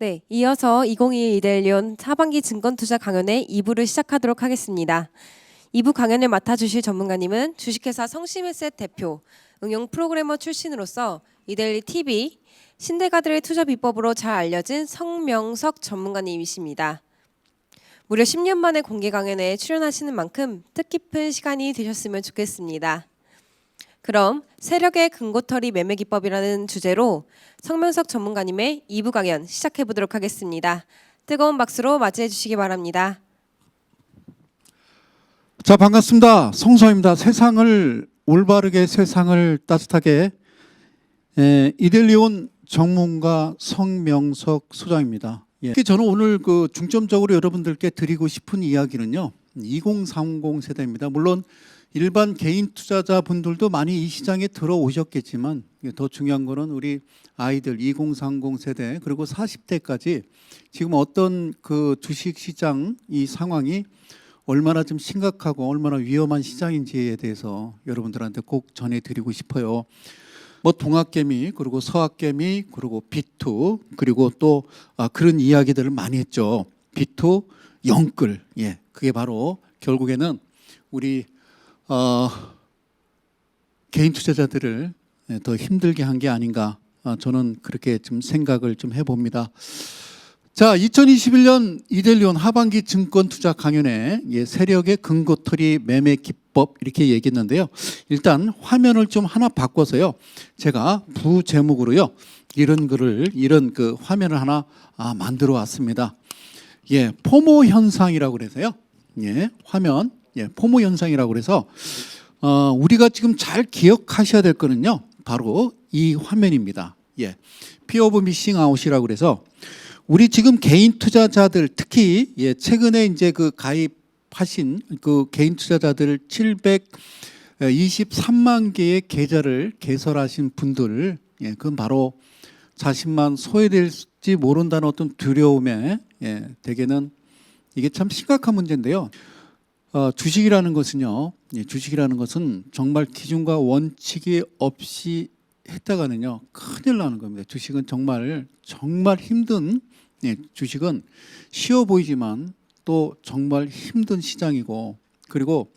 네, 이어서 2022 이데일리온 하반기 증권투자 강연의 2부를 시작하도록 하겠습니다. 2부 강연을 맡아주실 전문가님은 주식회사 성심에셋 대표, 응용 프로그래머 출신으로서 이데일리 TV, 신대가들의 투자 비법으로 잘 알려진 성명석 전문가님이십니다. 무려 10년 만에 공개 강연에 출연하시는 만큼 뜻깊은 시간이 되셨으면 좋겠습니다. 그럼 세력의 금고털이 매매 기법이라는 주제로 성명석 전문가님의 2부 강연 시작해 보도록 하겠습니다. 뜨거운 박수로 맞이해 주시기 바랍니다. 자, 반갑습니다. 성서입니다. 올바르게 세상을 따뜻하게 이데일리온 전문가 성명석 소장입니다. 특히 저는 오늘 중점적으로 여러분들께 드리고 싶은 이야기는요, 2030 세대입니다. 물론 일반 개인 투자자분들도 많이 이 시장에 들어오셨겠지만 더 중요한 거는 우리 아이들 2030 세대 그리고 40대까지 지금 어떤 주식 시장 이 상황이 얼마나 좀 심각하고 얼마나 위험한 시장인지에 대해서 여러분들한테 꼭 전해드리고 싶어요. 동학개미 그리고 서학개미 그리고 비투 그리고 또 그런 이야기들을 많이 했죠. 비투 영끌, 그게 바로 결국에는 우리 개인 투자자들을 더 힘들게 한 게 아닌가, 저는 그렇게 좀 생각을 좀 해봅니다. 자, 2021년 이데일리온 하반기 증권 투자 강연에 세력의 금고털이 매매 기법 이렇게 얘기했는데요. 일단 화면을 좀 하나 바꿔서요, 제가 부제목으로요 이런 화면을 하나 만들어 왔습니다. 포모 현상이라고 그래서요. 화면 포모 현상이라고 그래서 우리가 지금 잘 기억하셔야 될 거는요, 바로 이 화면입니다. Fear of Missing Out이라고 그래서 우리 지금 개인 투자자들 특히 최근에 이제 가입하신 개인 투자자들 723만 개의 계좌를 개설하신 분들, 그건 바로 자신만 소외될지 모른다는 어떤 두려움에 대개는 이게 참 심각한 문제인데요. 주식이라는 것은요, 주식이라는 것은 정말 기준과 원칙이 없이 했다가는요 큰일 나는 겁니다. 주식은 정말 힘든, 주식은 쉬워 보이지만 또 정말 힘든 시장이고, 그리고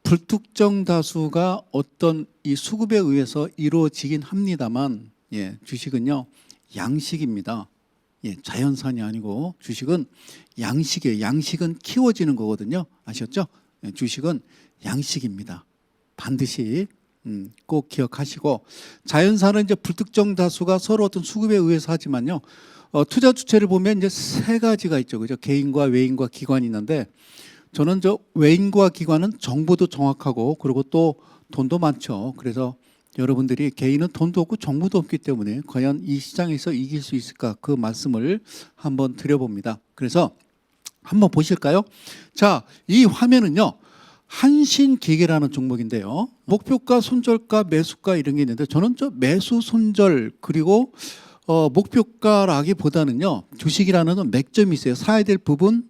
불특정 다수가 어떤 이 수급에 의해서 이루어지긴 합니다만, 주식은요 양식입니다. 자연산이 아니고 주식은 양식이에요. 양식은 키워지는 거거든요. 아셨죠? 주식은 양식입니다. 반드시 꼭 기억하시고, 자연산은 이제 불특정 다수가 서로 어떤 수급에 의해서 하지만요, 투자 주체를 보면 이제 세 가지가 있죠. 그죠? 개인과 외인과 기관이 있는데, 저는 외인과 기관은 정보도 정확하고 그리고 또 돈도 많죠. 그래서 여러분들이 개인은 돈도 없고 정보도 없기 때문에 과연 이 시장에서 이길 수 있을까, 그 말씀을 한번 드려봅니다. 그래서 한번 보실까요? 자, 이 화면은요 한신기계라는 종목인데요, 목표가, 손절가, 매수가 이런 게 있는데, 저는 매수, 손절 그리고 목표가라기보다는요, 주식이라는 건 맥점이 있어요. 사야 될 부분,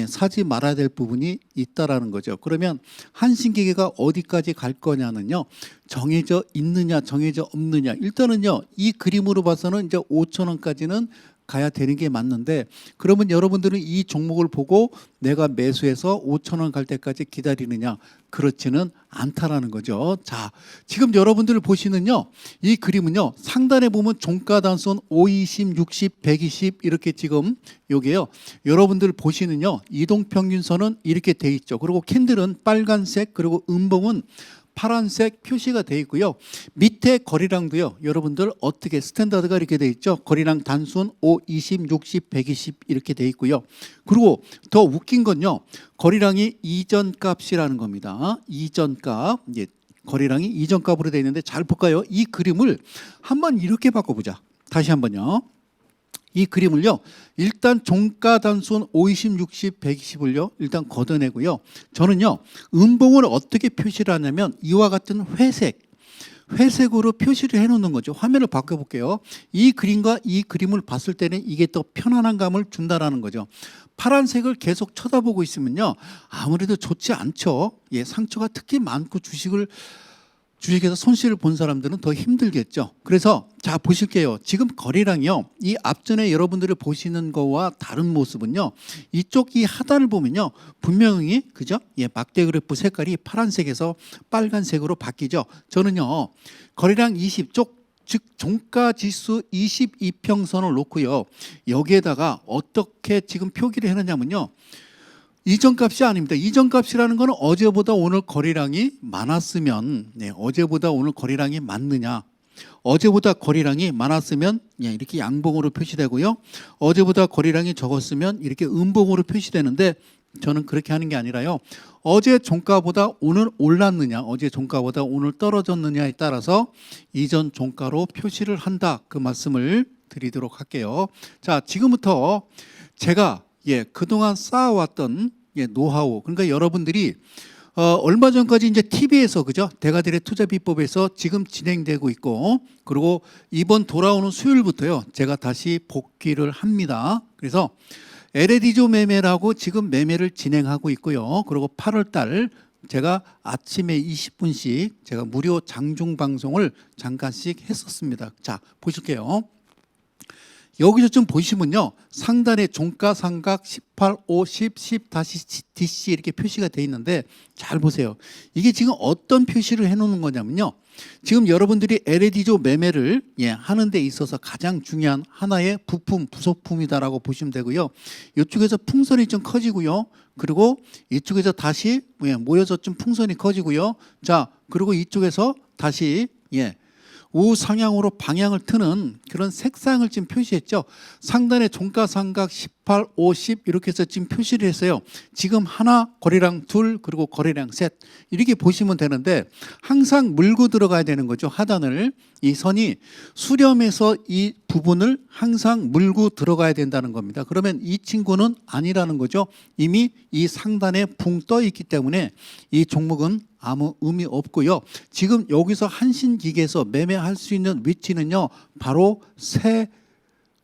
사지 말아야 될 부분이 있다라는 거죠. 그러면 한신기계가 어디까지 갈 거냐는요, 정해져 있느냐 정해져 없느냐. 일단은요 이 그림으로 봐서는 이제 5,000원까지는 가야 되는 게 맞는데, 그러면 여러분들은 이 종목을 보고 내가 매수해서 5,000원 갈 때까지 기다리느냐? 그렇지는 않다라는 거죠. 자, 지금 여러분들 보시는요, 이 그림은요, 상단에 보면 종가 단선 5, 20, 60, 120 이렇게 지금 요게요, 여러분들 보시는요, 이동평균선은 이렇게 돼 있죠. 그리고 캔들은 빨간색, 그리고 음봉은 파란색 표시가 되어 있고요. 밑에 거리량도요, 여러분들 어떻게 스탠다드가 이렇게 되어 있죠. 거리량 단순 5, 20, 60, 120 이렇게 되어 있고요. 그리고 더 웃긴 건요, 거리량이 이전 값이라는 겁니다. 이전 값, 거리량이 이전 값으로 되어 있는데, 잘 볼까요? 이 그림을 한번 이렇게 바꿔보자. 다시 한번요. 이 그림을요, 일단 종가 단순 5, 20, 60, 120을요 일단 걷어내고요, 저는요 음봉을 어떻게 표시를 하냐면 이와 같은 회색으로 표시를 해놓는 거죠. 화면을 바꿔볼게요. 이 그림과 이 그림을 봤을 때는 이게 더 편안한 감을 준다라는 거죠. 파란색을 계속 쳐다보고 있으면요 아무래도 좋지 않죠. 상처가 특히 많고, 주식에서 손실을 본 사람들은 더 힘들겠죠. 그래서 자 보실게요. 지금 거래량이요. 이 앞전에 여러분들이 보시는 거와 다른 모습은요. 이쪽 이 하단을 보면요. 분명히 그죠? 예, 막대 그래프 색깔이 파란색에서 빨간색으로 바뀌죠. 저는요. 거래량 20쪽 즉 종가 지수 22평선을 놓고요. 여기에다가 어떻게 지금 표기를 해놨냐면요. 이전값이 아닙니다. 이전값이라는 거는 어제보다 오늘 거래량이 많았으면 어제보다 오늘 거래량이 많느냐. 어제보다 거래량이 많았으면 이렇게 양봉으로 표시되고요. 어제보다 거래량이 적었으면 이렇게 음봉으로 표시되는데 저는 그렇게 하는 게 아니라요. 어제 종가보다 오늘 올랐느냐, 어제 종가보다 오늘 떨어졌느냐에 따라서 이전 종가로 표시를 한다. 그 말씀을 드리도록 할게요. 자, 지금부터 제가 그동안 쌓아왔던 노하우. 그러니까 여러분들이 얼마 전까지 이제 TV에서 그죠? 대가들의 투자 비법에서 지금 진행되고 있고 그리고 이번 돌아오는 수요일부터요. 제가 다시 복귀를 합니다. 그래서 LAD조 매매라고 지금 매매를 진행하고 있고요. 그리고 8월 달 제가 아침에 20분씩 제가 무료 장중 방송을 잠깐씩 했었습니다. 자, 보실게요. 여기서 좀 보시면요. 상단에 종가 삼각 18, 50, 10-DC 이렇게 표시가 돼 있는데 잘 보세요. 이게 지금 어떤 표시를 해놓는 거냐면요. 지금 여러분들이 LAD조 매매를 하는 데 있어서 가장 중요한 하나의 부품, 부속품이다라고 보시면 되고요. 이쪽에서 풍선이 좀 커지고요. 그리고 이쪽에서 다시 모여서 좀 풍선이 커지고요. 자, 그리고 이쪽에서 다시 우상향으로 방향을 트는 그런 색상을 지금 표시했죠. 상단에 종가 삼각 18, 50 이렇게 해서 지금 표시를 했어요. 지금 하나, 거래량 둘, 그리고 거래량 셋 이렇게 보시면 되는데 항상 물고 들어가야 되는 거죠. 하단을 이 선이 수렴해서 이 부분을 항상 물고 들어가야 된다는 겁니다. 그러면 이 친구는 아니라는 거죠. 이미 이 상단에 붕 떠 있기 때문에 이 종목은 아무 의미 없고요. 지금 여기서 한신기계에서 매매할 수 있는 위치는요. 바로 세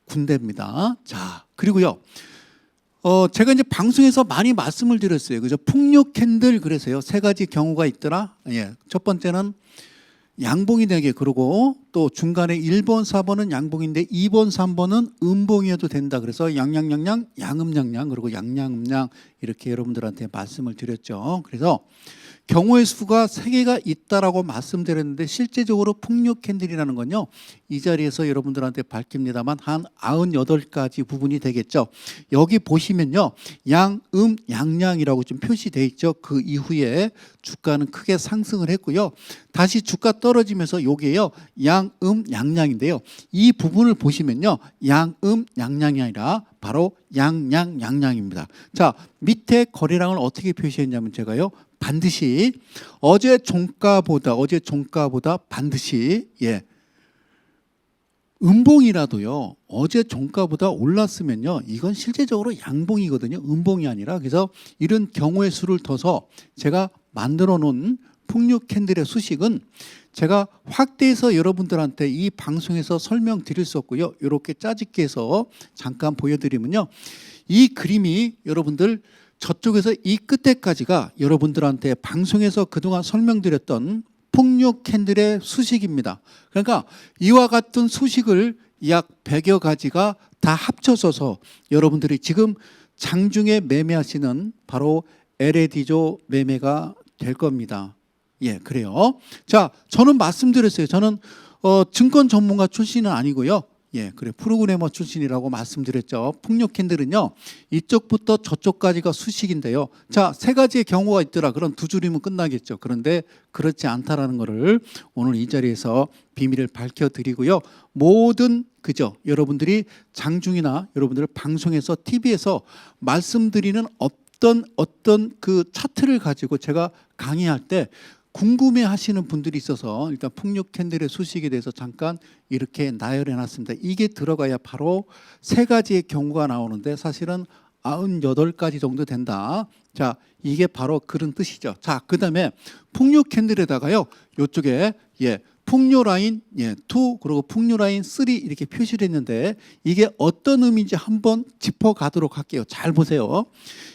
군데입니다. 자, 그리고요. 제가 이제 방송에서 많이 말씀을 드렸어요. 그죠? 풍력 캔들 그래서요. 세 가지 경우가 있더라. 첫 번째는 양봉이 되게 그러고 또 중간에 1번, 4번은 양봉인데 2번, 3번은 음봉이어도 된다. 그래서 양양양양, 양음양양 그리고 양양음양 이렇게 여러분들한테 말씀을 드렸죠. 그래서 경우의 수가 3개가 있다라고 말씀드렸는데 실제적으로 풍력 캔들이라는 건요. 이 자리에서 여러분들한테 밝힙니다만 한 98가지 부분이 되겠죠. 여기 보시면요. 양음 양양이라고 좀 표시되어 있죠. 그 이후에 주가는 크게 상승을 했고요. 다시 주가 떨어지면서 요게요. 양음 양양인데요. 이 부분을 보시면요. 양음 양양이 아니라 바로 양양 양양입니다. 자, 밑에 거래량을 어떻게 표시했냐면 제가요. 반드시 어제 종가보다 반드시 음봉이라도요. 어제 종가보다 올랐으면요. 이건 실제적으로 양봉이거든요. 음봉이 아니라. 그래서 이런 경우의 수를 둬서 제가 만들어 놓은 풍력 캔들의 수식은 제가 확대해서 여러분들한테 이 방송에서 설명드릴 수 없고요. 이렇게 짜집게 해서 잠깐 보여드리면요. 이 그림이 여러분들 저쪽에서 이 끝에까지가 여러분들한테 방송에서 그동안 설명드렸던 풍력 캔들의 수식입니다. 그러니까 이와 같은 수식을 약 100여 가지가 다 합쳐져서 여러분들이 지금 장중에 매매하시는 바로 LAD조 매매가 될 겁니다. 그래요. 자, 저는 말씀드렸어요. 저는 증권 전문가 출신은 아니고요. 그래 프로그래머 출신이라고 말씀드렸죠. 풍력 캔들은요. 이쪽부터 저쪽까지가 수식인데요. 자, 3가지의 경우가 있더라. 그럼 2줄이면 끝나겠죠. 그런데 그렇지 않다라는 것을 오늘 이 자리에서 비밀을 밝혀드리고요. 모든 그죠? 여러분들이 장중이나 여러분들 방송에서 TV에서 말씀드리는 어떤 그 차트를 가지고 제가 강의할 때 궁금해 하시는 분들이 있어서 일단 풍력 캔들의 수식에 대해서 잠깐 이렇게 나열해 놨습니다. 이게 들어가야 바로 3가지의 경우가 나오는데 사실은 98가지 정도 된다. 자, 이게 바로 그런 뜻이죠. 자, 그 다음에 풍력 캔들에다가요. 이쪽에 풍요 라인 2 그리고 풍요 라인 3 이렇게 표시를 했는데 이게 어떤 의미인지 한번 짚어가도록 할게요. 잘 보세요.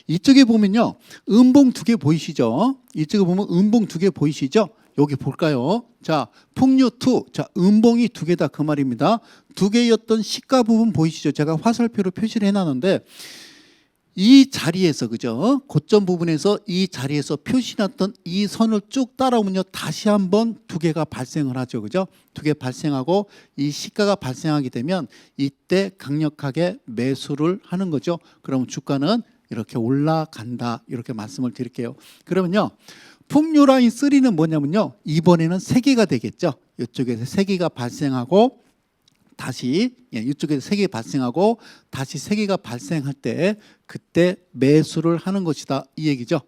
이쪽에 보면요. 음봉 2개 보이시죠? 이쪽에 보면 음봉 2개 보이시죠? 여기 볼까요? 자, 풍류2. 자, 음봉이 두 개다 그 말입니다. 두 개였던 시가 부분 보이시죠? 제가 화살표로 표시를 해놨는데 이 자리에서 그죠? 고점 부분에서 이 자리에서 표시났던 이 선을 쭉 따라오면요 다시 한번 두 개가 발생을 하죠, 그죠? 두 개 발생하고 이 시가가 발생하게 되면 이때 강력하게 매수를 하는 거죠. 그럼 주가는 이렇게 올라간다 이렇게 말씀을 드릴게요. 그러면요 풍류 라인 3는 뭐냐면요 이번에는 세 개가 되겠죠. 이쪽에서 세 개가 발생하고 다시 이쪽에서 세 개 발생하고 다시 세 개가 발생할 때 그때 매수를 하는 것이다 이 얘기죠.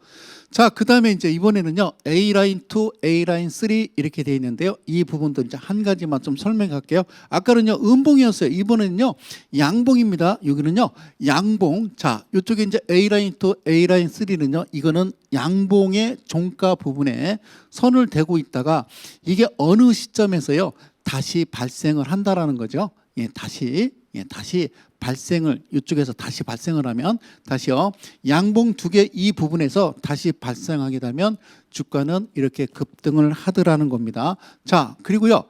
자, 그다음에 이제 이번에는요 A 라인 2, A 라인 3 이렇게 돼 있는데요. 이 부분도 이제 한 가지만 좀 설명할게요. 아까는요 음봉이었어요. 이번에는요 양봉입니다. 여기는요 양봉. 자, 이쪽에 이제 A 라인 2, A 라인 3는요 이거는 양봉의 종가 부분에 선을 대고 있다가 이게 어느 시점에서요 다시 발생을 한다라는 거죠. 다시 발생을 이쪽에서 다시 발생을 하면 다시요 양봉 두 개 이 부분에서 다시 발생하게 되면 주가는 이렇게 급등을 하더라는 겁니다. 자, 그리고요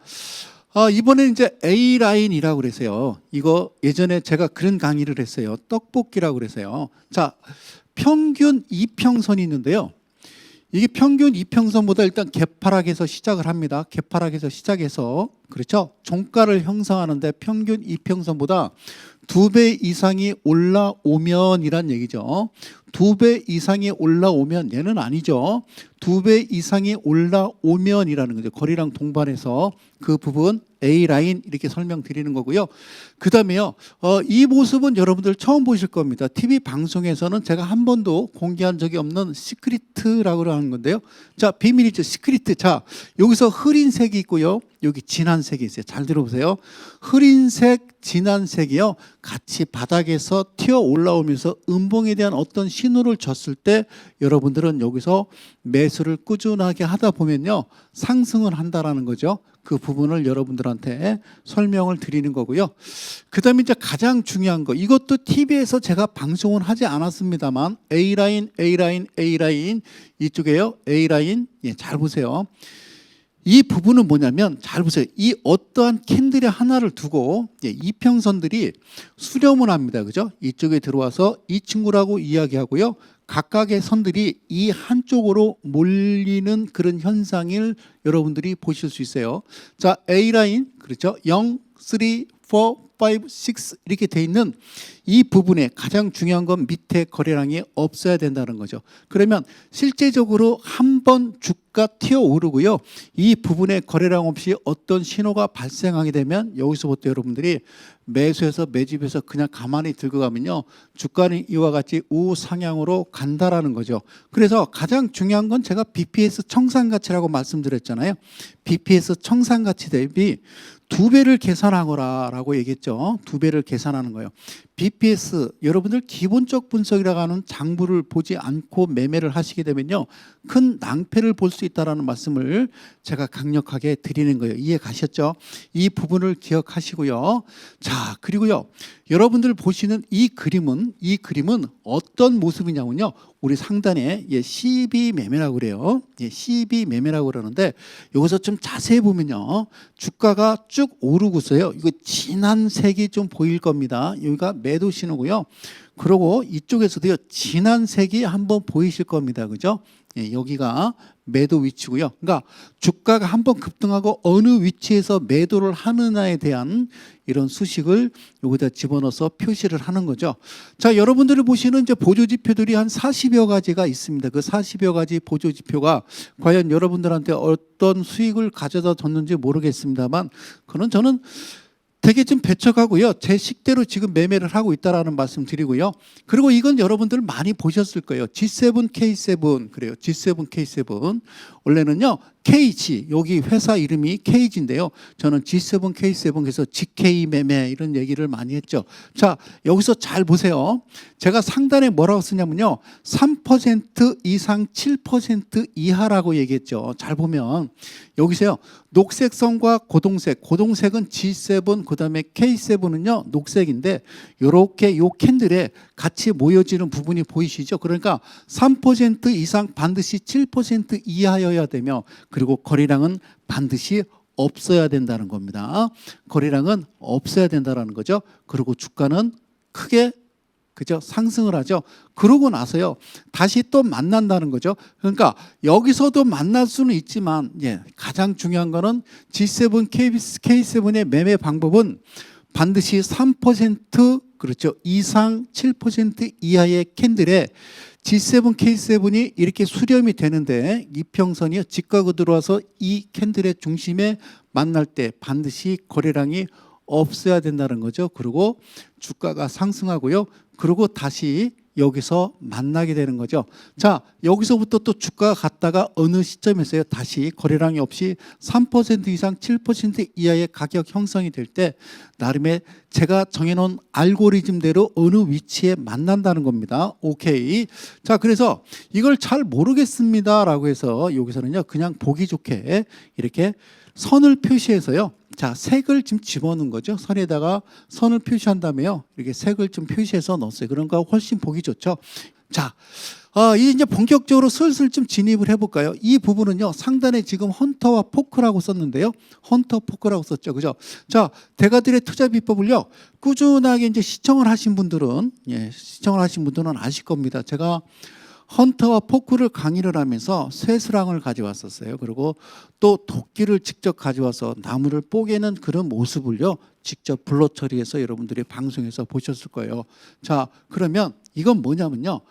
이번에 이제 A 라인이라고 그래서요. 이거 예전에 제가 그런 강의를 했어요. 떡볶이라고 그래서요. 자, 평균 이평선이 있는데요. 이게 평균 이평선보다 일단 개파락에서 시작을 합니다. 개파락에서 시작해서 그렇죠. 종가를 형성하는데 평균 이평선보다 2배 이상이 올라오면이란 얘기죠. 2배 이상이 올라오면 얘는 아니죠. 2배 이상이 올라오면이라는 거죠. 거리랑 동반해서 그 부분 A 라인 이렇게 설명드리는 거고요. 그 다음에요. 이 모습은 여러분들 처음 보실 겁니다. TV 방송에서는 제가 한 번도 공개한 적이 없는 시크리트라고 하는 건데요. 자, 비밀이죠. 시크리트. 자, 여기서 흐린 색이 있고요. 여기 진한 색이 있어요. 잘 들어보세요. 흐린색, 진한 색이요. 같이 바닥에서 튀어 올라오면서 음봉에 대한 어떤 신호를 줬을 때 여러분들은 여기서 매수를 꾸준하게 하다 보면요. 상승을 한다라는 거죠. 그 부분을 여러분들한테 설명을 드리는 거고요. 그 다음에 이제 가장 중요한 거 이것도 TV에서 제가 방송을 하지 않았습니다만 A라인, A라인, A라인 이쪽에요. A라인 잘 보세요. 이 부분은 뭐냐면 잘 보세요. 이 어떠한 캔들의 하나를 두고 이평선들이 수렴을 합니다. 그죠? 이쪽에 들어와서 이 친구라고 이야기하고요. 각각의 선들이 이 한쪽으로 몰리는 그런 현상을 여러분들이 보실 수 있어요. 자, A라인 그렇죠? 0, 3, 4, 5, 6 이렇게 돼 있는 이 부분에 가장 중요한 건 밑에 거래량이 없어야 된다는 거죠. 그러면 실제적으로 한번 주가 튀어 오르고요. 이 부분에 거래량 없이 어떤 신호가 발생하게 되면 여기서부터 여러분들이 매수해서 매집해서 그냥 가만히 들고 가면요. 주가는 이와 같이 우상향으로 간다라는 거죠. 그래서 가장 중요한 건 제가 BPS 청산가치라고 말씀드렸잖아요. BPS 청산가치 대비 2배를 계산하거라라고 얘기했죠. 2배를 계산하는 거예요. BPS 여러분들 기본적 분석이라고 하는 장부를 보지 않고 매매를 하시게 되면요. 큰 낭패를 볼 수 있다는 말씀을 제가 강력하게 드리는 거예요. 이해 가셨죠? 이 부분을 기억하시고요. 자, 그리고요. 여러분들 보시는 이 그림은 어떤 모습이냐면요. 우리 상단에 CB 매매라고 그래요. CB 매매라고 그러는데 여기서 좀 자세히 보면요. 주가가 쭉 오르고서요. 이거 진한 색이 좀 보일 겁니다. 여기가 매도 신호고요. 그리고 이쪽에서도요. 진한 색이 한번 보이실 겁니다. 그죠? 여기가 매도 위치고요. 그러니까 주가가 한번 급등하고 어느 위치에서 매도를 하느냐에 대한 이런 수식을 여기다 집어넣어서 표시를 하는 거죠. 자, 여러분들이 보시는 이제 보조 지표들이 한 40여 가지가 있습니다. 그 40여 가지 보조 지표가 과연 여러분들한테 어떤 수익을 가져다 줬는지 모르겠습니다만 그건 저는 되게 좀 배척하고요. 제 식대로 지금 매매를 하고 있다라는 말씀 드리고요. 그리고 이건 여러분들 많이 보셨을 거예요. G7, K7 그래요. G7, K7 원래는요. KG 여기 회사 이름이 KG인데요. 저는 G7, K7 그래서 GK 매매 이런 얘기를 많이 했죠. 자, 여기서 잘 보세요. 제가 상단에 뭐라고 쓰냐면요. 3% 이상 7% 이하라고 얘기했죠. 잘 보면 여기서요. 녹색 선과 고동색, 고동색은 G7 그다음에 K7은요. 녹색인데 이렇게 요 캔들에 같이 모여지는 부분이 보이시죠? 그러니까 3% 이상 반드시 7% 이하여야 되며 그 그리고 거래량은 반드시 없어야 된다는 겁니다. 거래량은 없어야 된다는 거죠. 그리고 주가는 크게 그죠? 상승을 하죠. 그러고 나서요. 다시 또 만난다는 거죠. 그러니까 여기서도 만날 수는 있지만 가장 중요한 거는 G7, K7의 매매 방법은 반드시 3% 그렇죠. 이상 7% 이하의 캔들에 G7, K7이 이렇게 수렴이 되는데 이평선이 직각으로 들어와서 이 캔들의 중심에 만날 때 반드시 거래량이 없어야 된다는 거죠. 그리고 주가가 상승하고요. 그리고 다시 여기서 만나게 되는 거죠. 자, 여기서부터 또 주가가 갔다가 어느 시점에서요 다시 거래량이 없이 3% 이상 7% 이하의 가격 형성이 될 때 나름의 제가 정해놓은 알고리즘대로 어느 위치에 만난다는 겁니다. 오케이. 자, 그래서 이걸 잘 모르겠습니다라고 해서 여기서는요 그냥 보기 좋게 이렇게 선을 표시해서요. 자, 색을 지금 집어넣은 거죠. 선에다가 선을 표시한 다음에요. 이렇게 색을 좀 표시해서 넣었어요. 그러니까 훨씬 보기 좋죠. 자, 이제 본격적으로 슬슬 좀 진입을 해볼까요? 이 부분은요, 상단에 지금 헌터와 포크라고 썼는데요. 헌터 포크라고 썼죠. 그죠? 자, 대가들의 투자 비법을요, 꾸준하게 이제 시청을 하신 분들은 아실 겁니다. 제가 헌터와 포크를 강의를 하면서 쇠수랑을 가져왔었어요. 그리고 또 도끼를 직접 가져와서 나무를 뽀개는 그런 모습을요 직접 블러 처리해서 여러분들이 방송에서 보셨을 거예요. 자, 그러면 이건 뭐냐면요,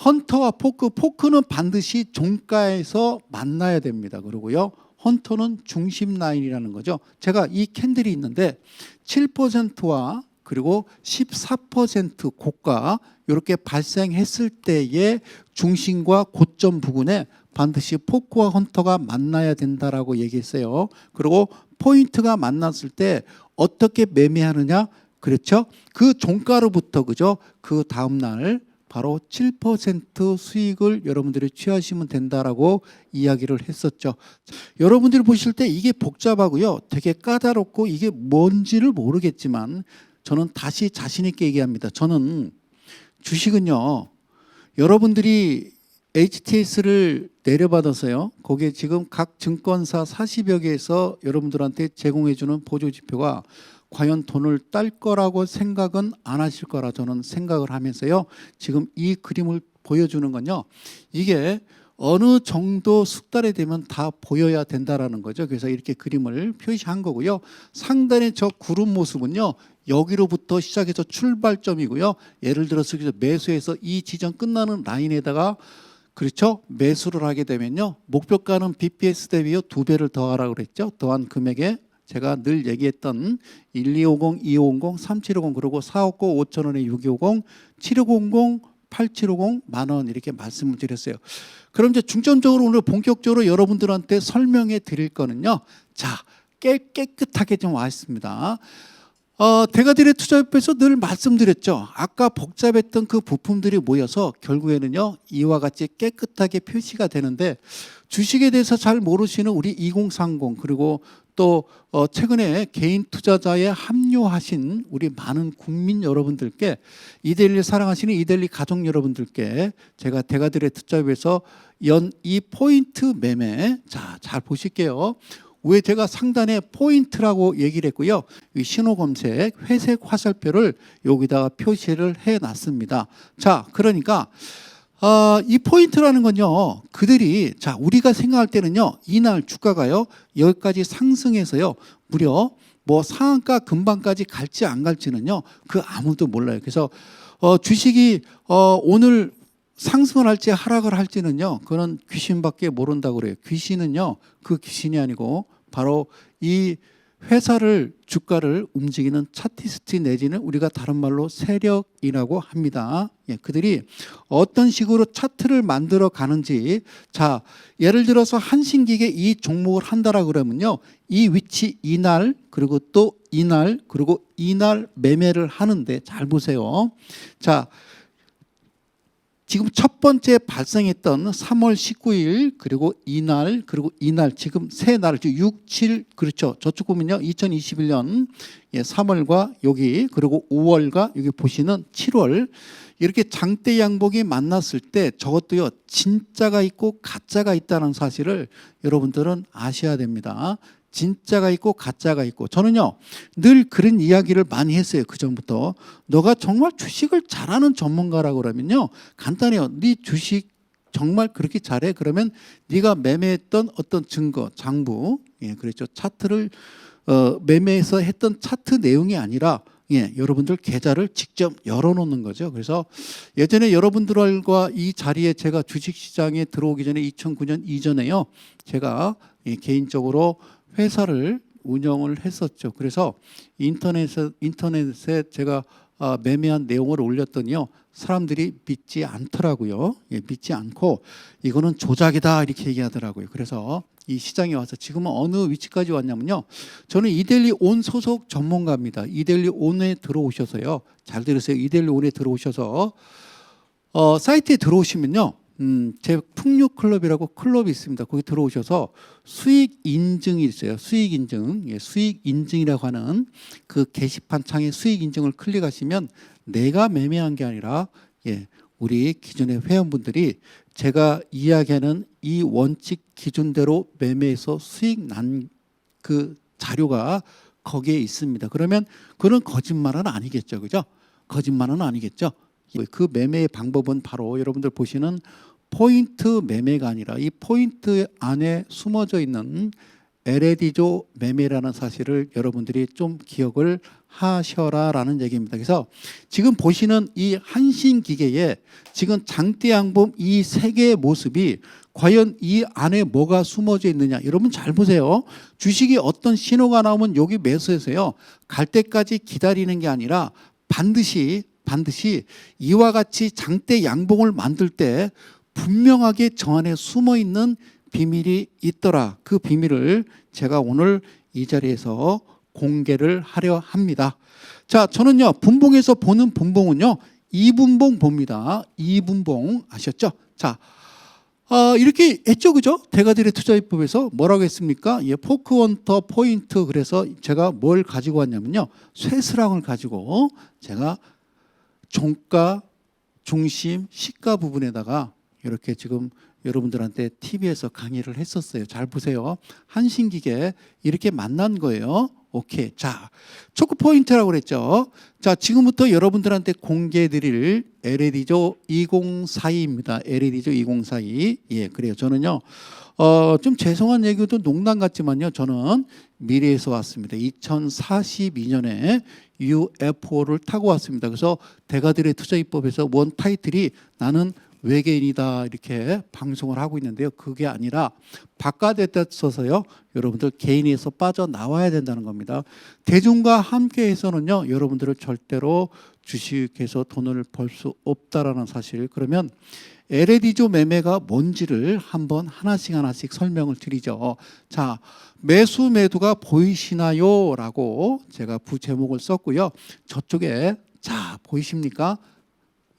헌터와 포크는 반드시 종가에서 만나야 됩니다. 그리고요 헌터는 중심 라인이라는 거죠. 제가 이 캔들이 있는데 7%와 그리고 14% 고가 이렇게 발생했을 때의 중심과 고점 부근에 반드시 포크와 헌터가 만나야 된다라고 얘기했어요. 그리고 포인트가 만났을 때 어떻게 매매하느냐? 그렇죠? 그 종가로부터 그죠? 그 다음 날 바로 7% 수익을 여러분들이 취하시면 된다라고 이야기를 했었죠. 여러분들이 보실 때 이게 복잡하고요. 되게 까다롭고 이게 뭔지를 모르겠지만 저는 다시 자신 있게 얘기합니다. 저는 주식은요, 여러분들이 HTS를 내려받아서요, 거기에 지금 각 증권사 40여 개에서 여러분들한테 제공해주는 보조지표가 과연 돈을 딸 거라고 생각은 안 하실 거라 저는 생각을 하면서요, 지금 이 그림을 보여주는 건요, 이게 어느 정도 숙달이 되면 다 보여야 된다라는 거죠. 그래서 이렇게 그림을 표시한 거고요. 상단의 저 구름 모습은요, 여기로부터 시작해서 출발점이고요. 예를 들어서 매수해서 이 지점 끝나는 라인에다가 그렇죠? 매수를 하게 되면요, 목표가는 BPS 대비요 2배를 더하라고 그랬죠. 더한 금액에 제가 늘 얘기했던 1250, 2550, 3750 그리고 4억고 5천 원에 6250, 7600, 8750 만 원 이렇게 말씀을 드렸어요. 그럼 이제 중점적으로 오늘 본격적으로 여러분들한테 설명해 드릴 거는요, 자, 깨끗하게 좀 와 있습니다. 대가들의 투자협회에서 늘 말씀드렸죠. 아까 복잡했던 그 부품들이 모여서 결국에는요, 이와 같이 깨끗하게 표시가 되는데, 주식에 대해서 잘 모르시는 우리 2030 그리고 또 최근에 개인 투자자에 합류하신 우리 많은 국민 여러분들께, 이데일리 사랑하시는 이데일리 가족 여러분들께 제가 대가들의 투자협회에서 연 이 포인트 매매, 자, 잘 보실게요. 왜 제가 상단에 포인트라고 얘기를 했고요. 이 신호 검색 회색 화살표를 여기다가 표시를 해놨습니다. 자, 그러니까 이 포인트라는 건요, 그들이 자, 우리가 생각할 때는요, 이날 주가가요 여기까지 상승해서요 무려 뭐 상한가 근방까지 갈지 안 갈지는요 그 아무도 몰라요. 그래서 주식이 오늘 상승을 할지 하락을 할지는요, 그건 귀신밖에 모른다고 그래요. 귀신은요, 그 귀신이 아니고 바로 이 회사를, 주가를 움직이는 차티스트 내지는 우리가 다른 말로 세력이라고 합니다. 예, 그들이 어떤 식으로 차트를 만들어 가는지, 자, 예를 들어서 한신기계 이 종목을 한다라고 그러면요, 이 위치 이날 그리고 또 이날 그리고 이날 매매를 하는데 잘 보세요. 자, 지금 첫 번째 발생했던 3월 19일 그리고 이날 지금 세 날, 6, 7 그렇죠. 저쪽 보면요. 2021년 3월과 여기 그리고 5월과 여기 보시는 7월 이렇게 장대 양봉이 만났을 때 저것도요. 진짜가 있고 가짜가 있다는 사실을 여러분들은 아셔야 됩니다. 진짜가 있고 가짜가 있고 저는요 늘 그런 이야기를 많이 했어요. 그전부터 너가 정말 주식을 잘하는 전문가라고 그러면요 간단해요. 네 주식 정말 그렇게 잘해 그러면 네가 매매했던 어떤 증거 장부 그렇죠 차트를 매매해서 했던 차트 내용이 아니라 여러분들 계좌를 직접 열어놓는 거죠. 그래서 예전에 여러분들과 이 자리에 제가 주식시장에 들어오기 전에 2009년 이전에요 제가 개인적으로 회사를 운영을 했었죠. 그래서 인터넷에 제가 매매한 내용을 올렸더니요. 사람들이 믿지 않더라고요. 믿지 않고 이거는 조작이다 이렇게 얘기하더라고요. 그래서 이 시장에 와서 지금은 어느 위치까지 왔냐면요. 저는 이데일리 온 소속 전문가입니다. 이데일리 온에 들어오셔서요. 잘 들으세요. 이데일리 온에 들어오셔서 사이트에 들어오시면요. 제 풍류클럽이라고 클럽이 있습니다. 거기 들어오셔서 수익 인증이 있어요. 수익 인증. 수익 인증이라고 하는 그 게시판 창에 수익 인증을 클릭하시면 내가 매매한 게 아니라 우리 기존의 회원분들이 제가 이야기하는 이 원칙 기준대로 매매해서 수익 난 그 자료가 거기에 있습니다. 그러면 그런 거짓말은 아니겠죠. 그죠? 거짓말은 아니겠죠. 그 매매의 방법은 바로 여러분들 보시는 포인트 매매가 아니라 이 포인트 안에 숨어져 있는 LAD조 매매라는 사실을 여러분들이 좀 기억을 하셔라라는 얘기입니다. 그래서 지금 보시는 이 한신기계에 지금 장대 양봉 이 세 개의 모습이 과연 이 안에 뭐가 숨어져 있느냐. 여러분 잘 보세요. 주식이 어떤 신호가 나오면 여기 매수해서요. 갈 때까지 기다리는 게 아니라 반드시 이와 같이 장대 양봉을 만들 때 분명하게 저 안에 숨어 있는 비밀이 있더라. 그 비밀을 제가 오늘 이 자리에서 공개를 하려 합니다. 자, 저는요 분봉에서 보는 분봉은요 2분봉 봅니다. 2분봉 아셨죠? 자, 이렇게 했죠, 그죠? 대가들의 투자입법에서 뭐라고 했습니까? 포크원터 포인트. 그래서 제가 뭘 가지고 왔냐면요 쇠스랑을 가지고 제가 종가, 중심, 시가 부분에다가 이렇게 지금 여러분들한테 TV에서 강의를 했었어요. 잘 보세요. 한신기계 이렇게 만난 거예요. 오케이. 자, 초크 포인트라고 그랬죠. 자, 지금부터 여러분들한테 공개해 드릴 LAD조 2042입니다. LAD조 2042. 그래요. 저는요. 좀 죄송한 얘기도 농담 같지만요. 저는 미래에서 왔습니다. 2042년에 UFO를 타고 왔습니다. 그래서 대가들의 투자입법에서 원 타이틀이 나는 외계인이다 이렇게 방송을 하고 있는데요. 그게 아니라 바깥에다 써서요. 여러분들 개인에서 빠져나와야 된다는 겁니다. 대중과 함께해서는요. 여러분들을 절대로 주식에서 돈을 벌 수 없다라는 사실. 그러면 LAD조 매매가 뭔지를 한번 하나씩 설명을 드리죠. 자, 매수 매도가 보이시나요? 라고 제가 부제목을 썼고요. 저쪽에 자 보이십니까?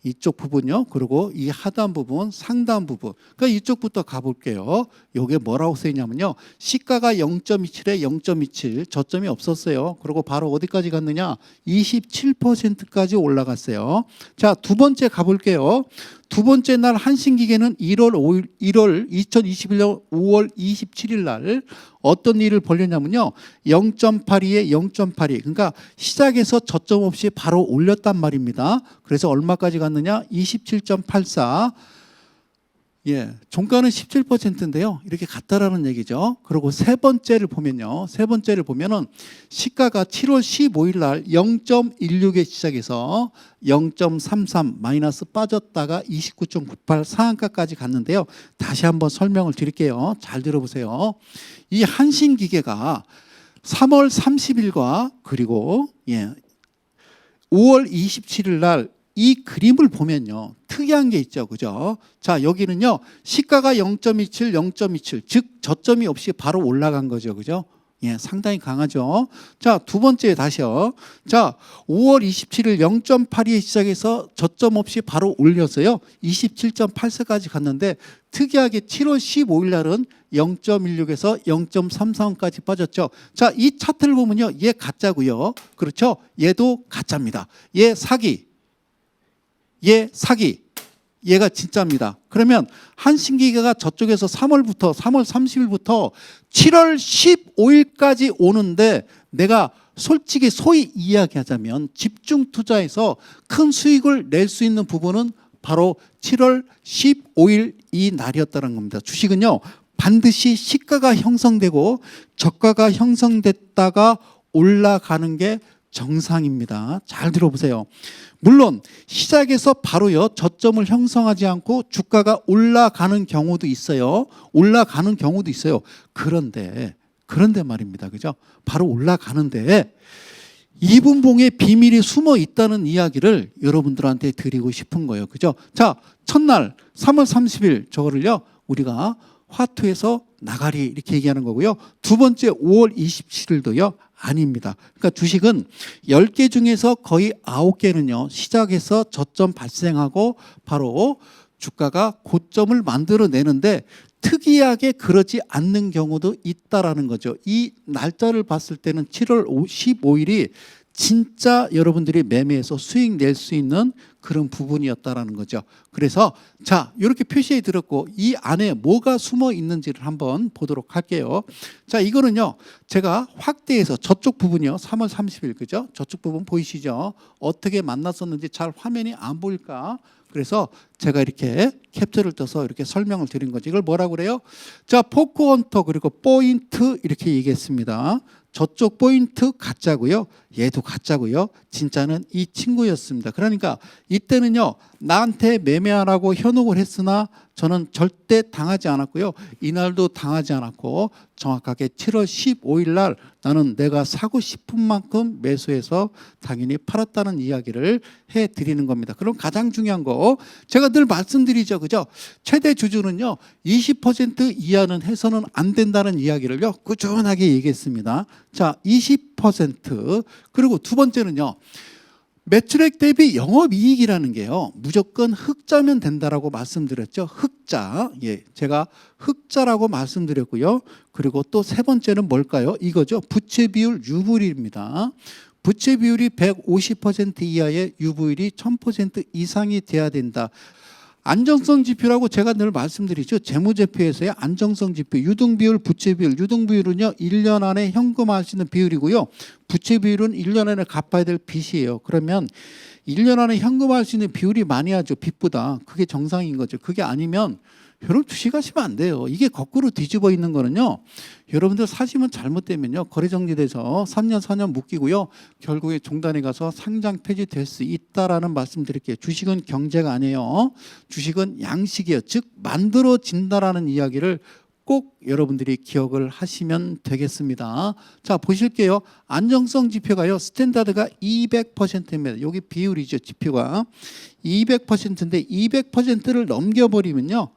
이쪽 부분요. 그리고 이 하단 부분, 상단 부분. 그러니까 이쪽부터 가볼게요. 이게 뭐라고 쓰이냐면요. 시가가 0.27에 0.27 저점이 없었어요. 그리고 바로 어디까지 갔느냐? 27%까지 올라갔어요. 자, 두 번째 가볼게요. 두 번째 날 한신기계는 2021년 5월 27일 날 어떤 일을 벌였냐면요. 0.82에 0.82. 그러니까 시작에서 저점 없이 바로 올렸단 말입니다. 그래서 얼마까지 갔느냐? 27.84. 종가는 17%인데요. 이렇게 갔다라는 얘기죠. 그리고 세 번째를 보면요. 세 번째를 보면은 시가가 7월 15일 날 0.16에 시작해서 0.33 마이너스 빠졌다가 29.98 상한가까지 갔는데요. 다시 한번 설명을 드릴게요. 잘 들어보세요. 이 한신기계가 3월 30일과 그리고 5월 27일 날 이 그림을 보면요. 특이한 게 있죠. 그죠? 자, 여기는요. 시가가 0.27, 0.27. 즉 저점이 없이 바로 올라간 거죠. 그죠? 예, 상당히 강하죠. 자, 두 번째 다시요. 자, 5월 27일 0.82에 시작해서 저점 없이 바로 올렸어요. 27.84까지 갔는데 특이하게 7월 15일 날은 0.16에서 0.33까지 빠졌죠. 자, 이 차트를 보면요. 얘 가짜고요. 그렇죠? 얘도 가짜입니다. 얘 사기. 얘 사기. 얘가 진짜입니다. 그러면 한신기계가 저쪽에서 3월 30일부터 7월 15일까지 오는데 내가 솔직히 소위 이야기하자면 집중 투자해서 큰 수익을 낼 수 있는 부분은 바로 7월 15일 이 날이었다는 겁니다. 주식은요, 반드시 시가가 형성되고 저가가 형성됐다가 올라가는 게 정상입니다. 잘 들어보세요. 물론 시작에서 바로요 저점을 형성하지 않고 주가가 올라가는 경우도 있어요. 올라가는 경우도 있어요. 그런데 말입니다. 그죠? 바로 올라가는데 이분봉에 비밀이 숨어 있다는 이야기를 여러분들한테 드리고 싶은 거예요. 그죠? 자, 첫날 3월 30일 저거를요 우리가 화투에서 나가리 이렇게 얘기하는 거고요. 두 번째 5월 27일도요. 아닙니다. 그러니까 주식은 10개 중에서 거의 9개는요. 시작해서 저점 발생하고 바로 주가가 고점을 만들어내는데 특이하게 그러지 않는 경우도 있다라는 거죠. 이 날짜를 봤을 때는 7월 15일이 진짜 여러분들이 매매해서 수익 낼 수 있는 그런 부분이었다라는 거죠. 그래서 자, 이렇게 표시해 드렸고 이 안에 뭐가 숨어 있는지를 한번 보도록 할게요. 자, 이거는요. 제가 확대해서 저쪽 부분이요. 3월 30일 그죠? 저쪽 부분 보이시죠? 어떻게 만났었는지 잘 화면이 안 보일까? 그래서 제가 이렇게 캡처를 떠서 이렇게 설명을 드린 거지. 이걸 뭐라고 그래요? 자, 포크헌터 그리고 포인트 이렇게 얘기했습니다. 저쪽 포인트 가짜고요. 얘도 가짜고요. 진짜는 이 친구였습니다. 그러니까 이때는요. 나한테 매매하라고 현혹을 했으나 저는 절대 당하지 않았고요. 이날도 당하지 않았고 정확하게 7월 15일 날 나는 내가 사고 싶은 만큼 매수해서 당연히 팔았다는 이야기를 해드리는 겁니다. 그럼 가장 중요한 거 제가 늘 말씀드리죠. 그죠? 최대 주주는요. 20% 이하는 해서는 안 된다는 이야기를요. 꾸준하게 얘기했습니다. 자, 20% 그리고 두 번째는요. 매출액 대비 영업이익이라는 게요. 무조건 흑자면 된다라고 말씀드렸죠. 흑자. 예, 제가 흑자라고 말씀드렸고요. 그리고 또 세 번째는 뭘까요? 이거죠. 부채 비율 유불입니다. 부채 비율이 150% 이하의 유불이 1000% 이상이 돼야 된다. 안정성 지표라고 제가 늘 말씀드리죠. 재무제표에서의 안정성 지표, 유동비율, 부채비율. 유동비율은요. 1년 안에 현금화하시는 비율이고요. 부채비율은 1년 안에 갚아야 될 빚이에요. 그러면 1년 안에 현금화할 수 있는 비율이 많이 하죠. 빚보다. 그게 정상인 거죠. 그게 아니면 여러분 주식하시면 안 돼요. 이게 거꾸로 뒤집어 있는 거는요. 여러분들 사시면 잘못되면요. 거래정지돼서 3년 4년 묶이고요. 결국에 종단에 가서 상장 폐지될 수 있다라는 말씀 드릴게요. 주식은 경제가 아니에요. 주식은 양식이에요. 즉 만들어진다라는 이야기를 꼭 여러분들이 기억을 하시면 되겠습니다. 자, 보실게요. 안정성 지표가요. 스탠다드가 200%입니다. 여기 비율이죠. 지표가 200%인데 200%를 넘겨버리면요.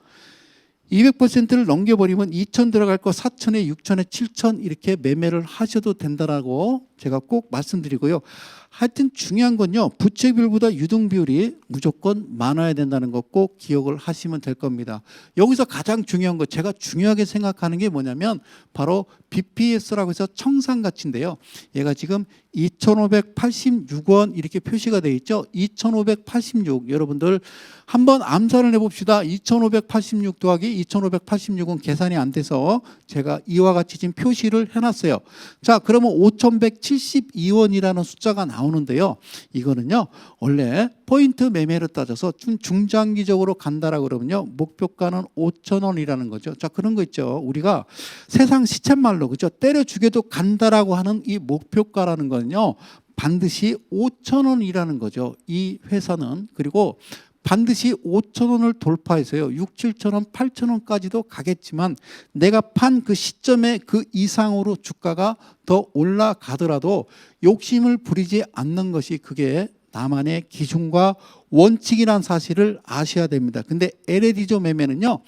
200%를 넘겨버리면 2천 들어갈 거 4천에 6천에 7천 이렇게 매매를 하셔도 된다라고 제가 꼭 말씀드리고요. 하여튼 중요한 건요. 부채 비율보다 유동 비율이 무조건 많아야 된다는 거 꼭 기억을 하시면 될 겁니다. 여기서 가장 중요한 거 제가 중요하게 생각하는 게 뭐냐면 바로 BPS라고 해서 청산가치인데요. 얘가 지금 2,586원 이렇게 표시가 되어 있죠. 2,586 여러분들 한번 암산을 해봅시다. 2,586 더하기 2,586은 계산이 안 돼서 제가 이와 같이 지금 표시를 해놨어요. 자, 그러면 5,172원이라는 숫자가 나오는데요. 이거는요. 원래 포인트 매매를 따져서 좀 중장기적으로 간다라고 그러면요. 목표가는 5,000원이라는 거죠. 자, 그런 거 있죠. 우리가 세상 시쳇말로 그죠? 때려 죽여도 간다라고 하는 이 목표가라는 거는요. 반드시 5,000원이라는 거죠. 이 회사는. 그리고 반드시 5,000원을 돌파해서요. 6, 7,000원, 8,000원까지도 가겠지만 내가 판 그 시점에 그 이상으로 주가가 더 올라가더라도 욕심을 부리지 않는 것이 그게 나만의 기준과 원칙이란 사실을 아셔야 됩니다. 근데 LAD조 매매는요.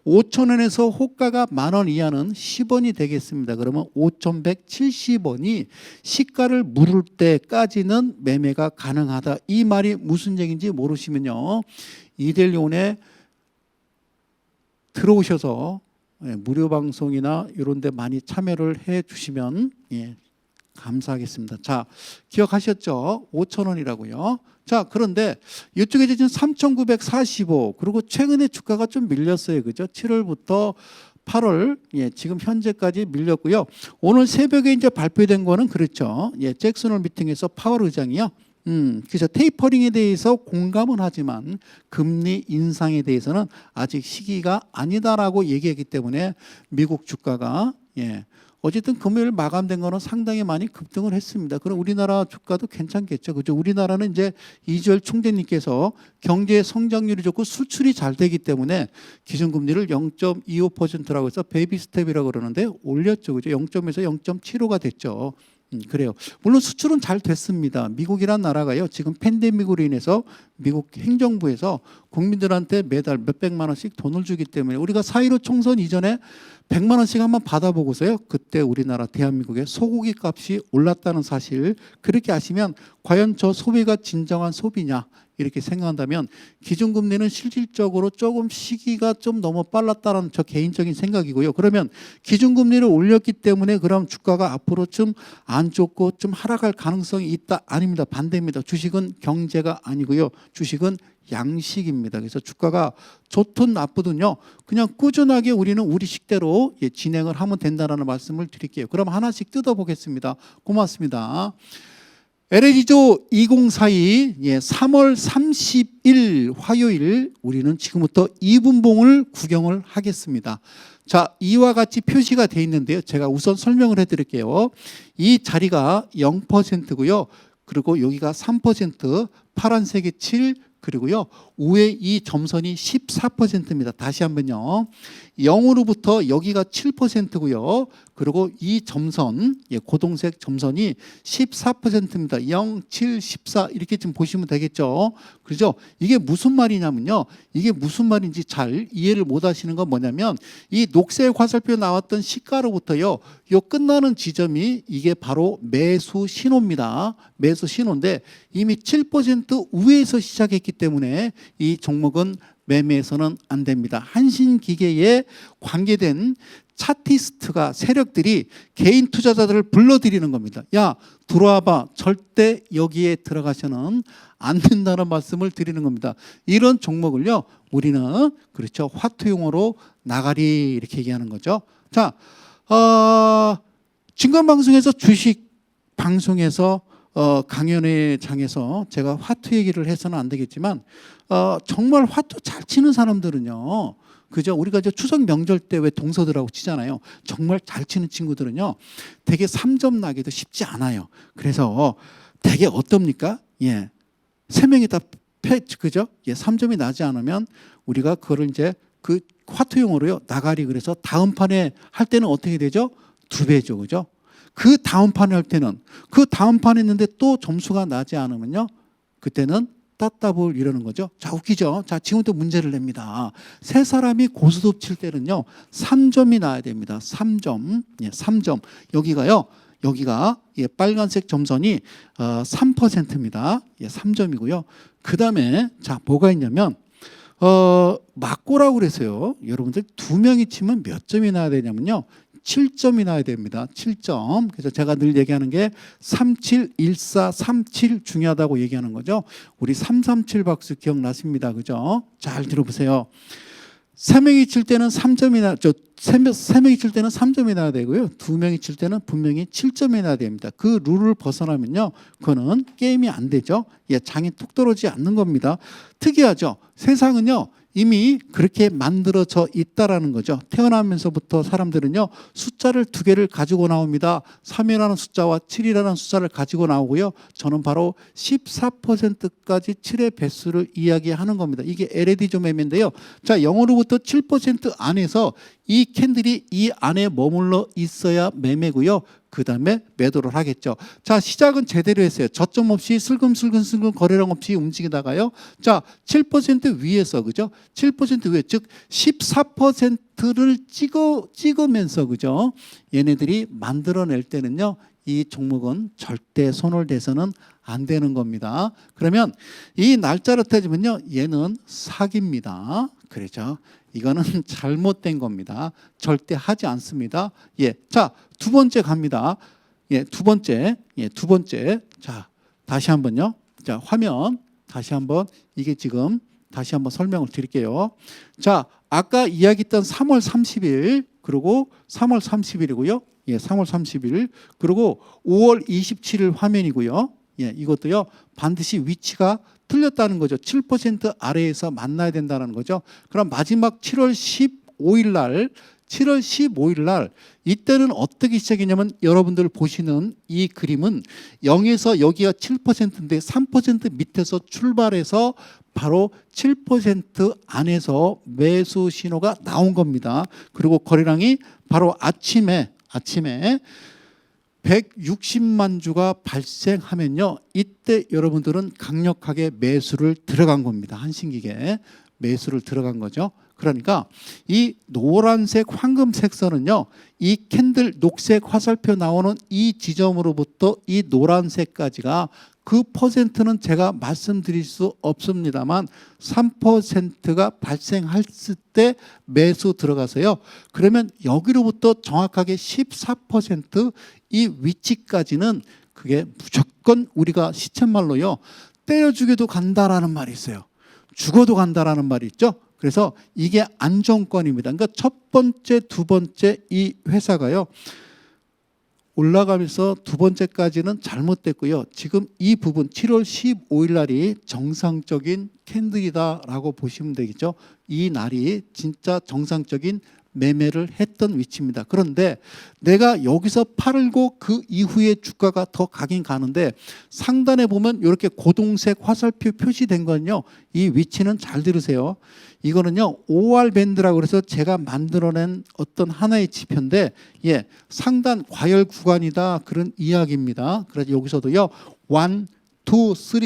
5,000원에서 호가가 10,000원 이하는 10원이 되겠습니다. 그러면 5,170원이 시가를 물을 때까지는 매매가 가능하다. 이 말이 무슨 얘기인지 모르시면요, 이델리온에 들어오셔서 무료 방송이나 이런 데 많이 참여를 해 주시면 감사하겠습니다. 자, 기억하셨죠? 5,000원이라고요. 자, 그런데 이쪽에 지금 3,945, 그리고 최근에 주가가 좀 밀렸어요. 그죠? 7월부터 8월, 지금 현재까지 밀렸고요. 오늘 새벽에 이제 발표된 거는 그렇죠. 잭슨홀 미팅에서 파월 의장이요. 그래서 테이퍼링에 대해서 공감은 하지만 금리 인상에 대해서는 아직 시기가 아니다라고 얘기했기 때문에 미국 주가가 어쨌든 금요일 마감된 거는 상당히 많이 급등을 했습니다. 그럼 우리나라 주가도 괜찮겠죠. 그죠? 우리나라는 이제 이주열 총재님께서 경제 성장률이 좋고 수출이 잘 되기 때문에 기준금리를 0.25%라고 해서 베이비 스텝이라고 그러는데 올렸죠. 그죠? 0.에서 0.75가 됐죠. 그래요. 물론 수출은 잘 됐습니다. 미국이란 나라가요, 지금 팬데믹으로 인해서 미국 행정부에서 국민들한테 매달 몇백만 원씩 돈을 주기 때문에 우리가 4.15 총선 이전에 100만 원씩 한번 받아보고서요, 그때 우리나라 대한민국의 소고기 값이 올랐다는 사실, 그렇게 아시면 과연 저 소비가 진정한 소비냐 이렇게 생각한다면 기준금리는 실질적으로 조금 시기가 좀 너무 빨랐다는 저 개인적인 생각이고요. 그러면 기준금리를 올렸기 때문에 그럼 주가가 앞으로 좀 안 좋고 좀 하락할 가능성이 있다? 아닙니다. 반대입니다. 주식은 경제가 아니고요. 주식은 양식입니다. 그래서 주가가 좋든 나쁘든요, 그냥 꾸준하게 우리는 우리 식대로 진행을 하면 된다는 말씀을 드릴게요. 그럼 하나씩 뜯어보겠습니다. 고맙습니다. LH조 2042 3월 30일 화요일 우리는 지금부터 2분봉을 구경을 하겠습니다. 자, 이와 같이 표시가 되어 있는데요. 제가 우선 설명을 해드릴게요. 이 자리가 0%고요. 그리고 여기가 3%, 파란색이 7, 그리고요, 위에 이 점선이 14%입니다. 다시 한번요. 0으로부터 여기가 7%고요. 그리고 이 점선, 고동색 점선이 14%입니다. 0, 7, 14 이렇게 좀 보시면 되겠죠. 그렇죠? 이게 무슨 말이냐면요, 이게 무슨 말인지 잘 이해를 못 하시는 건 뭐냐면, 이 녹색 화살표 나왔던 시가로부터요, 요 끝나는 지점이 이게 바로 매수 신호입니다. 매수 신호인데 이미 7% 위에서 시작했기 때문에 이 종목은 매매해서는 안 됩니다. 한신기계에 관계된 차티스트가, 세력들이 개인 투자자들을 불러들이는 겁니다. 야, 들어와봐. 절대 여기에 들어가서는 안 된다는 말씀을 드리는 겁니다. 이런 종목을요, 우리는 그렇죠, 화투 용어로 나가리 이렇게 얘기하는 거죠. 자, 증권방송에서 주식 방송에서 강연회 장에서 제가 화투 얘기를 해서는 안 되겠지만 정말 화투 잘 치는 사람들은요, 그죠? 우리가 이제 추석 명절 때 왜 동서들하고 치잖아요. 정말 잘 치는 친구들은요, 되게 3점 나기도 쉽지 않아요. 그래서 되게 어떻습니까? 세 명이 다 그죠? 3점이 나지 않으면 우리가 그거를 이제 그 화투 용어로요, 나가리, 그래서 다음 판에 할 때는 어떻게 되죠? 2배죠. 그죠? 그 다음 판에 할 때는, 그 다음 판에 했는데 또 점수가 나지 않으면요, 그때는 따따블 이러는 거죠. 자, 웃기죠? 자, 지금부터 문제를 냅니다. 세 사람이 고스톱 칠 때는요, 3점이 나야 됩니다. 3점. 3점. 여기가요, 여기가 빨간색 점선이 3%입니다. 3점이고요. 그 다음에 자, 뭐가 있냐면 맞고라고 그랬어요. 여러분들 2명이 치면 몇 점이 나야 되냐면요, 7점이 나야 됩니다. 7점. 그래서 제가 늘 얘기하는 게 3714 37 중요하다고 얘기하는 거죠. 우리 337 박수 기억나십니다. 그죠? 잘 들어보세요. 3명이 칠 때는 3점이 세 명이 칠 때는 3점이 나야 되고요. 2명이 칠 때는 분명히 7점이 나야 됩니다. 그 룰을 벗어나면요, 그거는 게임이 안 되죠. 장이 툭 떨어지지 않는 겁니다. 특이하죠. 세상은요, 이미 그렇게 만들어져 있다라는 거죠. 태어나면서부터 사람들은요, 숫자를 2개를 가지고 나옵니다. 3이라는 숫자와 7이라는 숫자를 가지고 나오고요. 저는 바로 14%까지 7의 배수를 이야기하는 겁니다. 이게 LED조 매매인데요. 자, 0으로부터 7% 안에서 이 캔들이 이 안에 머물러 있어야 매매고요. 그 다음에 매도를 하겠죠. 자, 시작은 제대로 했어요. 저점 없이 슬금슬금 거래량 없이 움직이다가요. 자, 7% 위에서, 그죠? 7% 위에, 즉 14%를 찍으면서, 그죠? 얘네들이 만들어낼 때는요, 이 종목은 절대 손을 대서는 안 되는 겁니다. 그러면 이 날짜를 따지면요, 얘는 사기입니다. 그렇죠? 이거는 잘못된 겁니다. 절대 하지 않습니다. 예, 자, 두 번째 갑니다. 예, 두 번째. 자, 다시 한번요. 자, 화면 다시 한번 이게 지금 다시 한번 설명을 드릴게요. 자, 아까 이야기했던 3월 30일 그리고 3월 30일이고요. 예, 3월 30일 그리고 5월 27일 화면이고요. 예, 이것도요. 반드시 위치가 틀렸다는 거죠. 7% 아래에서 만나야 된다는 거죠. 그럼 마지막 7월 15일 날 이때는 어떻게 시작이냐면 여러분들 보시는 이 그림은 0에서 여기가 7%인데 3% 밑에서 출발해서 바로 7% 안에서 매수 신호가 나온 겁니다. 그리고 거래량이 바로 아침에 160만 주가 발생하면요. 이때 여러분들은 강력하게 매수를 들어간 겁니다. 한신기계 매수를 들어간 거죠. 그러니까 이 노란색 황금색 선은요. 이 캔들 녹색 화살표 나오는 이 지점으로부터 이 노란색까지가 그 퍼센트는 제가 말씀드릴 수 없습니다만 3%가 발생했을 때 매수 들어가서요. 그러면 여기로부터 정확하게 14%이 위치까지는 그게 무조건 우리가 시쳇말로요. 때려 죽여도 간다라는 말이 있어요. 죽어도 간다라는 말이 있죠. 그래서 이게 안정권입니다. 그러니까 첫 번째, 두 번째 이 회사가요. 올라가면서 두 번째까지는 잘못됐고요. 지금 이 부분 7월 15일 날이 정상적인 캔들이다라고 보시면 되겠죠. 이 날이 진짜 정상적인 매매를 했던 위치입니다. 그런데 내가 여기서 팔고 그 이후에 주가가 더 가긴 가는데 상단에 보면 이렇게 고동색 화살표 표시된 건요. 이 위치는 잘 들으세요. 이거는요. OR 밴드라고 그래서 제가 만들어낸 어떤 하나의 지표인데 예, 상단 과열 구간이다 그런 이야기입니다. 그래서 여기서도요. 1, 2, 3,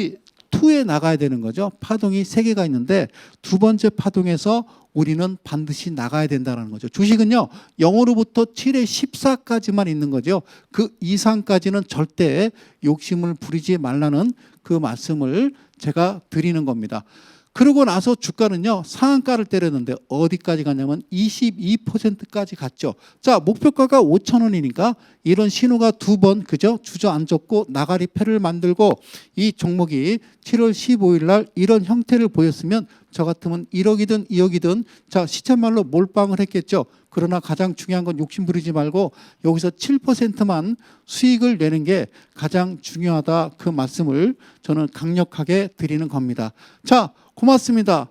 2에 나가야 되는 거죠. 파동이 3개가 있는데 두 번째 파동에서 우리는 반드시 나가야 된다는 거죠. 주식은요. 0으로부터 7에 14까지만 있는 거죠. 그 이상까지는 절대 욕심을 부리지 말라는 그 말씀을 제가 드리는 겁니다. 그러고 나서 주가는요. 상한가를 때렸는데 어디까지 갔냐면 22%까지 갔죠. 자, 목표가가 5,000원이니까 이런 신호가 두 번 그죠? 주저앉았고 나가리 패를 만들고 이 종목이 7월 15일 날 이런 형태를 보였으면 저 같으면 1억이든 2억이든 자, 시쳇말로 몰빵을 했겠죠. 그러나 가장 중요한 건 욕심 부리지 말고 여기서 7%만 수익을 내는 게 가장 중요하다 그 말씀을 저는 강력하게 드리는 겁니다. 자, 고맙습니다.